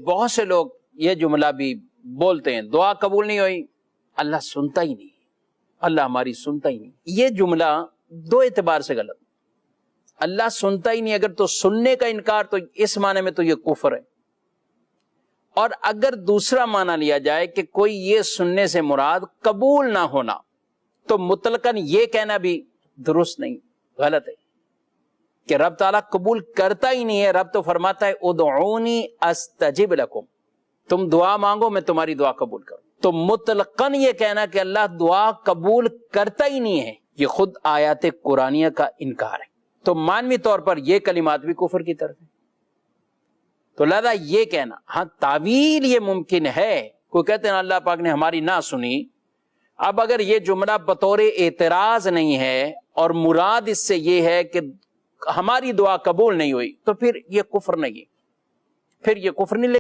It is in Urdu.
بہت سے لوگ یہ جملہ بھی بولتے ہیں دعا قبول نہیں ہوئی، اللہ سنتا ہی نہیں، اللہ ہماری سنتا ہی نہیں. یہ جملہ دو اعتبار سے غلط. اللہ سنتا ہی نہیں اگر تو سننے کا انکار تو اس معنی میں تو یہ کفر ہے. اور اگر دوسرا معنی لیا جائے کہ کوئی یہ سننے سے مراد قبول نہ ہونا، تو مطلقاً یہ کہنا بھی درست نہیں، غلط ہے کہ رب تعالیٰ قبول کرتا ہی نہیں ہے. رب تو فرماتا ہے ادعونی استجب لکم، تم دعا مانگو میں تمہاری دعا قبول کروں. تو مطلقاً یہ کہنا کہ اللہ دعا قبول کرتا ہی نہیں ہے، یہ خود آیات قرآنیہ کا انکار ہے. تو معنوی طور پر یہ کلمات بھی کفر کی طرف ہے. تو لہذا یہ کہنا، ہاں تعویل یہ ممکن ہے، کوئی کہتے ہیں اللہ پاک نے ہماری نہ سنی. اب اگر یہ جملہ بطور اعتراض نہیں ہے اور مراد اس سے یہ ہے کہ ہماری دعا قبول نہیں ہوئی، تو پھر یہ کفر نہیں، پھر یہ کفر نہیں.